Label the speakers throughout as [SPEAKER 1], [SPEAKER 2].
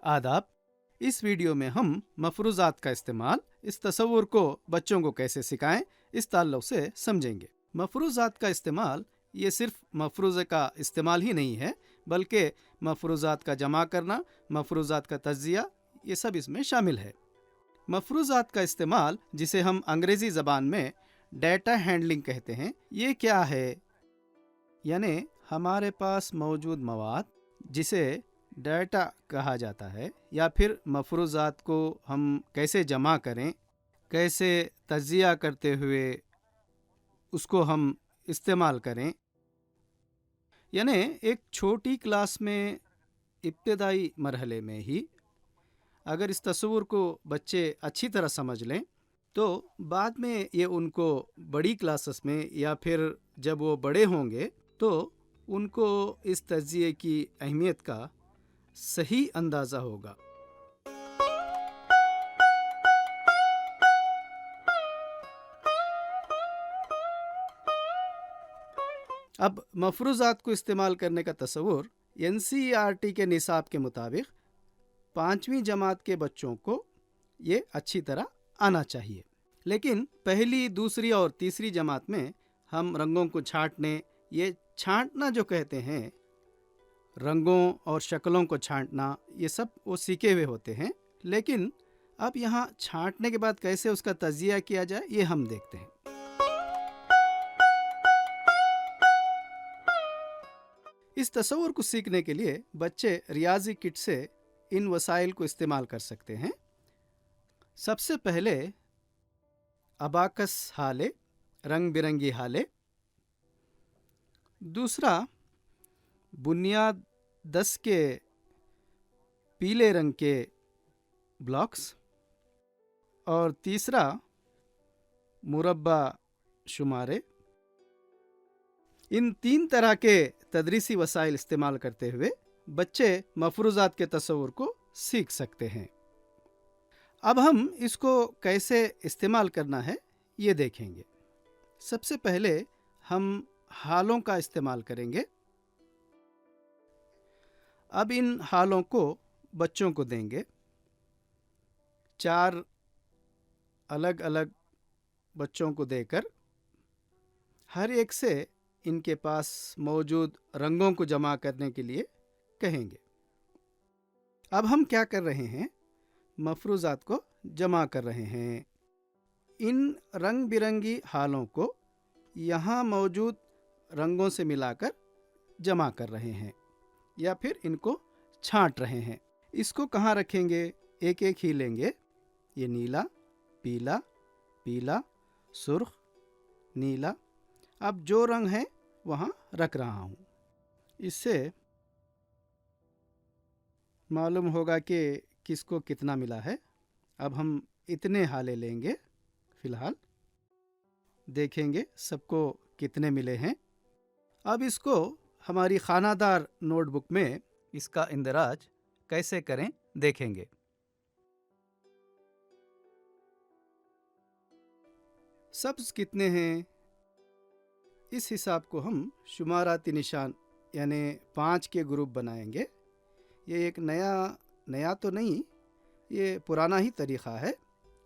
[SPEAKER 1] आदाब। इस वीडियो में हम मफरूज़ात का इस्तेमाल, इस तस्वुर को बच्चों को कैसे सिखाएं, इस ताल्लुक़ से समझेंगे। मफरूज़ात का इस्तेमाल ये सिर्फ मफरूज़े का इस्तेमाल ही नहीं है, बल्कि मफरूज़ात का जमा करना, मफरूज़ात का तज्ज़िया, ये सब इसमें शामिल है। मफरूज़ात का इस्तेमाल, जिसे हम अंग्रेज़ी ज़बान में डेटा हैंडलिंग कहते हैं, ये क्या है? यानी हमारे पास मौजूद मवाद, जिसे डाटा कहा जाता है, या फिर मफरूज़ात को हम कैसे जमा करें, कैसे तज्ज़िया करते हुए उसको हम इस्तेमाल करें। यानी एक छोटी क्लास में इब्तदाई मरहले में ही अगर इस तस्वुर को बच्चे अच्छी तरह समझ लें, तो बाद में ये उनको बड़ी क्लासेस में या फिर जब वो बड़े होंगे तो उनको इस तज्ज़िये की अहमियत का सही अंदाज़ा होगा। अब मफरूज़ात को इस्तेमाल करने का तस्वुर NCERT के निसाब के मुताबिक 5वीं जमात के बच्चों को ये अच्छी तरह आना चाहिए। लेकिन पहली, दूसरी और तीसरी जमात में हम रंगों को छांटने, ये छांटना जो कहते हैं, रंगों और शक्लों को छांटना, ये सब वो सीखे हुए होते हैं। लेकिन अब यहाँ छांटने के बाद कैसे उसका तज्ज़िया किया जाए, ये हम देखते हैं। इस तस्वुर को सीखने के लिए बच्चे रियाजी किट से इन वसाइल को इस्तेमाल कर सकते हैं। सबसे पहले अबाकस हाले, रंग बिरंगी हाले। दूसरा बुनियाद 10 के पीले रंग के ब्लॉक्स। और तीसरा मुरब्बा शुमारे। इन 3 तरह के तदरीसी वसाइल इस्तेमाल करते हुए बच्चे मफरूज़ात के तस्वुर को सीख सकते हैं। अब हम इसको कैसे इस्तेमाल करना है ये देखेंगे। सबसे पहले हम हालों का इस्तेमाल करेंगे। अब इन हालों को बच्चों को देंगे। 4 अलग अलग बच्चों को देकर हर एक से इनके पास मौजूद रंगों को जमा करने के लिए कहेंगे। अब हम क्या कर रहे हैं? मफरूज़ात को जमा कर रहे हैं। इन रंग बिरंगी हालों को यहाँ मौजूद रंगों से मिलाकर जमा कर रहे हैं या फिर इनको छांट रहे हैं। इसको कहाँ रखेंगे? एक एक ही लेंगे। ये नीला, पीला, पीला, सुर्ख, नीला। अब जो रंग है वहाँ रख रहा हूँ। इससे मालूम होगा कि किसको कितना मिला है। अब हम इतने हाले लेंगे। फ़िलहाल देखेंगे सबको कितने मिले हैं। अब इसको हमारी खानादार नोटबुक में इसका इंदराज कैसे करें देखेंगे। सब्ज़ कितने हैं, इस हिसाब को हम शुमाराती निशान यानी 5 के ग्रुप बनाएंगे। ये एक नया तो नहीं, ये पुराना ही तरीक़ा है।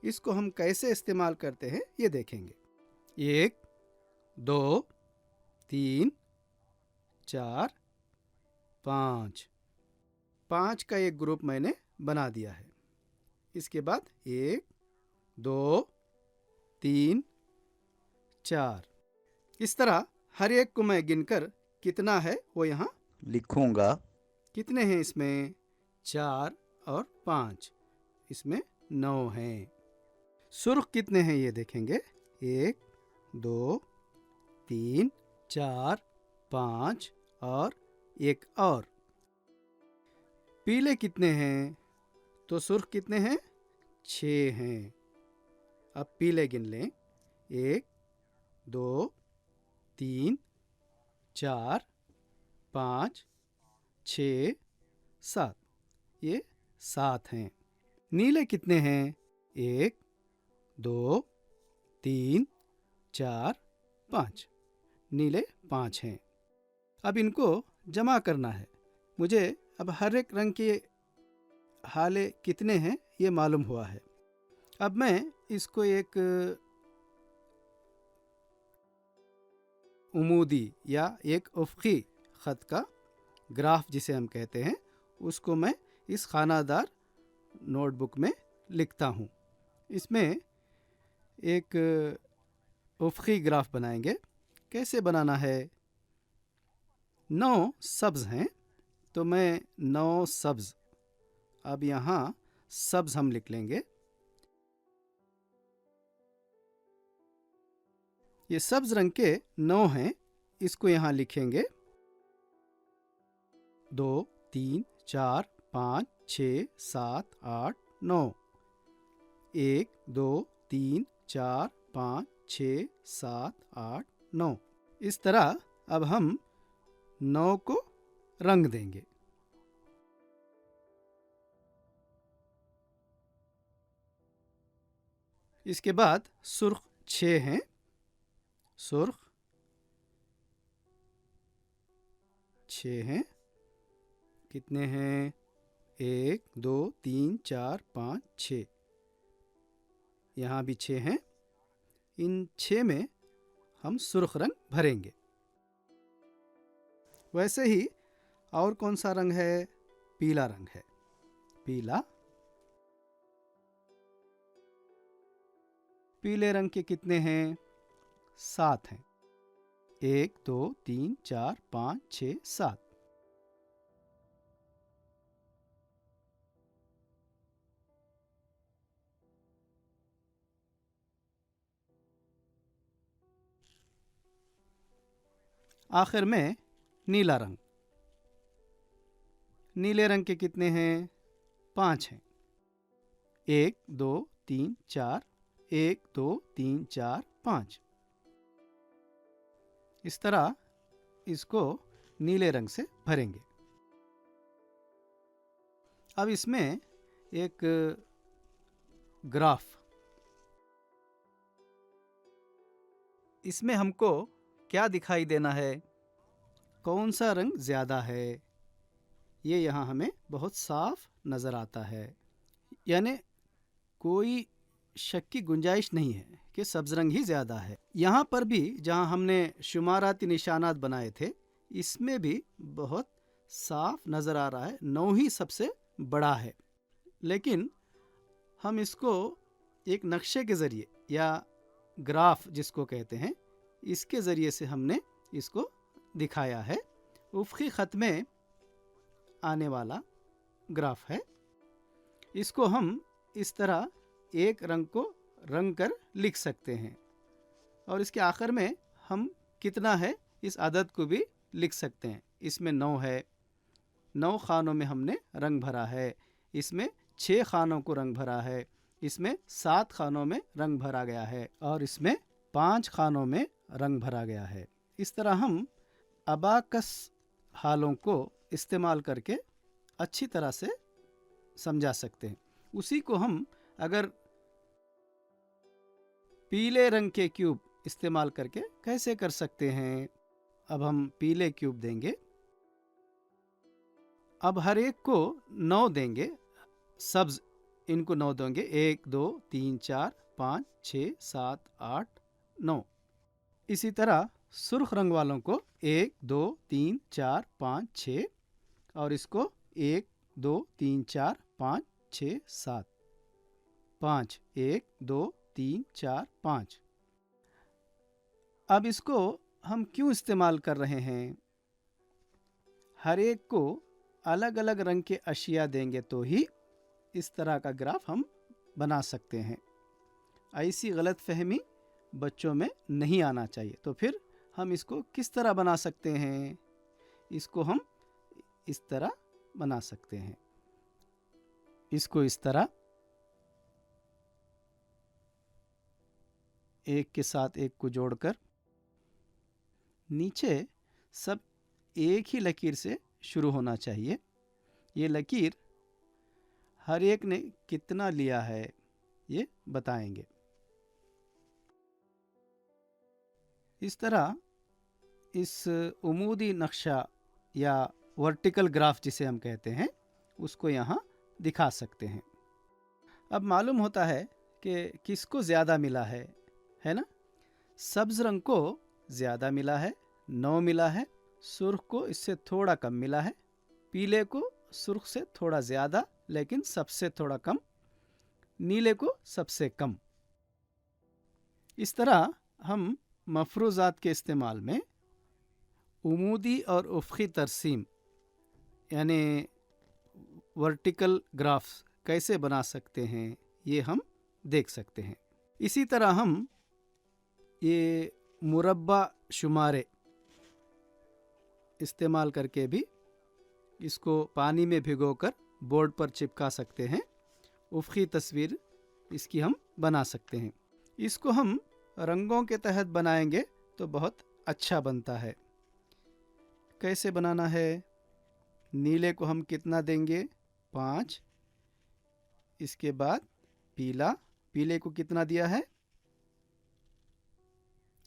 [SPEAKER 1] इसको हम कैसे इस्तेमाल करते हैं ये देखेंगे। 1, 2, 3, 4, 5। 5 का एक ग्रुप मैंने बना दिया है। इसके बाद 1, 2, 3, 4। इस तरह हर एक को मैं गिनकर कितना है वो यहाँ
[SPEAKER 2] लिखूंगा।
[SPEAKER 1] कितने हैं इसमें? 4 और 5, इसमें 9 हैं। सुर्ख कितने हैं ये देखेंगे। 1, 2, 3, 4, 5 और एक और। पीले कितने हैं? तो सुर्ख कितने हैं? 6 हैं। अब पीले गिन लें। 1, 2, 3, 4, 5, 6, 7। ये 7 हैं। नीले कितने हैं? 1, 2, 3, 4, 5। नीले 5 हैं। अब इनको जमा करना है मुझे। अब हर एक रंग के हाले कितने हैं ये मालूम हुआ है। अब मैं इसको एक उमूदी या एक उफ़क़ी ख़त का ग्राफ जिसे हम कहते हैं, उसको मैं इस खानादार नोटबुक में लिखता हूँ। इसमें एक उफ़क़ी ग्राफ बनाएंगे। कैसे बनाना है? 9 सब्ज़ हैं, तो मैं 9 सब्ज़, अब यहाँ सब्ज़ हम लिख लेंगे। ये सब्ज़ रंग के 9 हैं, इसको यहाँ लिखेंगे 2 3 4 5 6 7 8 9। 1 2 3 4 5 6 7 8 9। इस तरह अब हम 9 को रंग देंगे। इसके बाद सुर्ख 6 हैं, सुर्ख 6 हैं। कितने हैं? 1 2 3 4 5 6। यहाँ भी 6 हैं। इन 6 में हम सुर्ख रंग भरेंगे। वैसे ही और कौन सा रंग है? पीला रंग है। पीला, पीले रंग के कितने हैं? 7 हैं। 1 2 3 4 5 6 7। आखिर में नीला रंग। नीले रंग के कितने हैं? 5 हैं। 1 2 3 4। 1 2 3 4 5। इस तरह इसको नीले रंग से भरेंगे। अब इसमें एक ग्राफ, इसमें हमको क्या दिखाई देना है? कौन सा रंग ज़्यादा है? ये यहाँ हमें बहुत साफ नज़र आता है। यानी कोई शक की गुंजाइश नहीं है कि सब्ज़ रंग ही ज़्यादा है। यहाँ पर भी जहाँ हमने शुमाराती निशानात बनाए थे, इसमें भी बहुत साफ नज़र आ रहा है 9 ही सबसे बड़ा है। लेकिन हम इसको एक नक्शे के ज़रिए या ग्राफ जिसको कहते हैं, इसके ज़रिए से हमने इसको दिखाया है। उफ़क़ी ख़त में आने वाला ग्राफ है। इसको हम इस तरह एक रंग को रंग कर लिख सकते हैं और इसके आखिर में हम कितना है इस आदत को भी लिख सकते हैं। इसमें 9 है, 9 खानों में हमने रंग भरा है। इसमें 6 खानों को रंग भरा है। इसमें 7 खानों में रंग भरा गया है और इसमें 5 खानों में रंग भरा गया है। इस तरह हम अबाकस हालों को इस्तेमाल करके अच्छी तरह से समझा सकते हैं। उसी को हम अगर पीले रंग के क्यूब इस्तेमाल करके कैसे कर सकते हैं? अब हम पीले क्यूब देंगे। अब हर एक को 9 देंगे, सब्ज़ इनको 9 देंगे। 1 2 3 4 5 6 7 8 9। इसी तरह सुर्ख रंग वालों को 1 2 3 4 5 6 और इसको 1 2 3 4 5 6 7 5 1 2 3 4 5। अब इसको हम क्यों इस्तेमाल कर रहे हैं? हर एक को अलग अलग रंग के अशिया देंगे तो ही इस तरह का ग्राफ हम बना सकते हैं। ऐसी गलत फहमी बच्चों में नहीं आना चाहिए। तो फिर हम इसको किस तरह बना सकते हैं? इसको हम इस तरह बना सकते हैं। इसको इस तरह एक के साथ एक को जोड़कर, नीचे सब एक ही लकीर से शुरू होना चाहिए। ये लकीर हर एक ने कितना लिया है ये बताएंगे। इस तरह इस उमूदी नक्शा या वर्टिकल ग्राफ जिसे हम कहते हैं, उसको यहाँ दिखा सकते हैं। अब मालूम होता है कि किसको ज़्यादा मिला है ना? सब्ज रंग को ज़्यादा मिला है, 9 मिला है। सुर्ख को इससे थोड़ा कम मिला है। पीले को सुर्ख से थोड़ा ज़्यादा लेकिन सबसे थोड़ा कम। नीले को सबसे कम। इस तरह हम मफरूज़ात के इस्तेमाल में उमूदी और उफ़क़ी तरसीम यानी वर्टिकल ग्राफ्स कैसे बना सकते हैं, ये हम देख सकते हैं। इसी तरह हम ये मुरब्बा शुमारे इस्तेमाल करके भी इसको पानी में भिगोकर बोर्ड पर चिपका सकते हैं। उफ़क़ी तस्वीर इसकी हम बना सकते हैं। इसको हम रंगों के तहत बनाएंगे तो बहुत अच्छा बनता है। कैसे बनाना है? नीले को हम कितना देंगे? 5। इसके बाद पीला, पीले को कितना दिया है?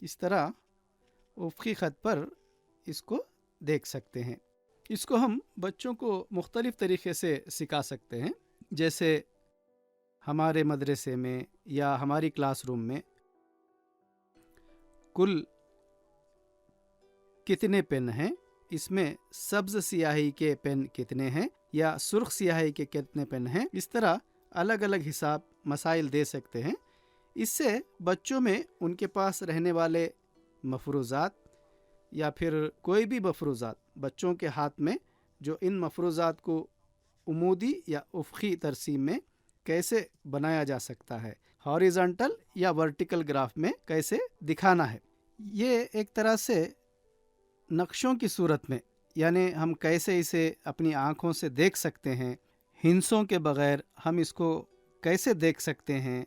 [SPEAKER 1] इस तरह उफ़क़ी ख़त पर इसको देख सकते हैं। इसको हम बच्चों को मुख्तलिफ़ तरीक़े से सिखा सकते हैं। जैसे हमारे मदरसे में या हमारी क्लासरूम में कुल कितने पेन हैं, इसमें सब्ज़ स्याही के पेन कितने हैं या सुर्ख स्याही के कितने पेन हैं, इस तरह अलग अलग हिसाब मसाइल दे सकते हैं। इससे बच्चों में उनके पास रहने वाले मफरूज़ात या फिर कोई भी मफरूज़ात बच्चों के हाथ में जो इन मफरूज़ात को उमूदी या उफ़क़ी तरसीम में कैसे बनाया जा सकता है, हॉरिज़ॉन्टल या वर्टिकल ग्राफ में कैसे दिखाना है, ये एक तरह से नक्शों की सूरत में, यानी हम कैसे इसे अपनी आँखों से देख सकते हैं, हिंसों के बग़ैर हम इसको कैसे देख सकते हैं।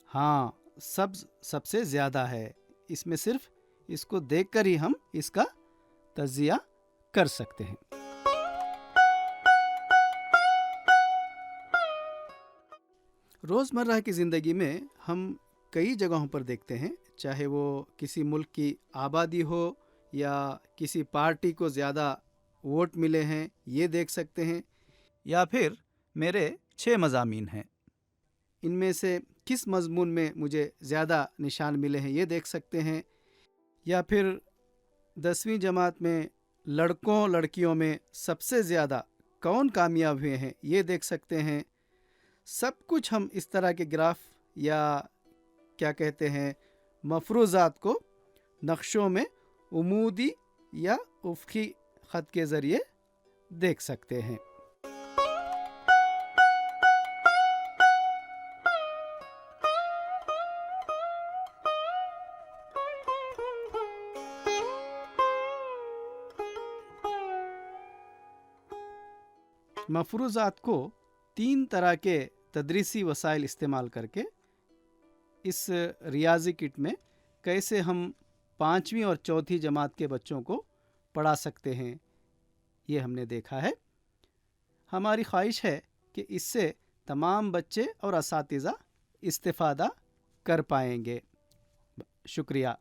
[SPEAKER 1] हाँ, सब्ज़ सबसे ज़्यादा है, इसमें सिर्फ इसको देखकर ही हम इसका तज़िया कर सकते हैं। रोज़मर्रा की ज़िंदगी में हम कई जगहों पर देखते हैं, चाहे वो किसी मुल्क की आबादी हो या किसी पार्टी को ज़्यादा वोट मिले हैं, ये देख सकते हैं, या फिर मेरे 6 मज़ामीन हैं, इनमें से किस मज़मून में मुझे ज़्यादा निशान मिले हैं, ये देख सकते हैं, या फिर 10वीं जमात में लड़कों लड़कियों में सबसे ज़्यादा कौन कामयाब हुए हैं, ये देख सकते हैं। सब कुछ हम इस तरह के ग्राफ या क्या कहते हैं मफरूज़ात को नक्शों में उमूदी या उफ़क़ी ख़त के ज़रिए देख सकते हैं। मफरूज़ात को 3 तरह के तदरीसी वसाइल इस्तेमाल करके इस रियाजी किट में कैसे हम 5वीं और 4थी जमात के बच्चों को पढ़ा सकते हैं, ये हमने देखा है। हमारी ख्वाहिश है कि इससे तमाम बच्चे और असातिज़ा इस्तिफ़ादा कर पाएंगे। शुक्रिया।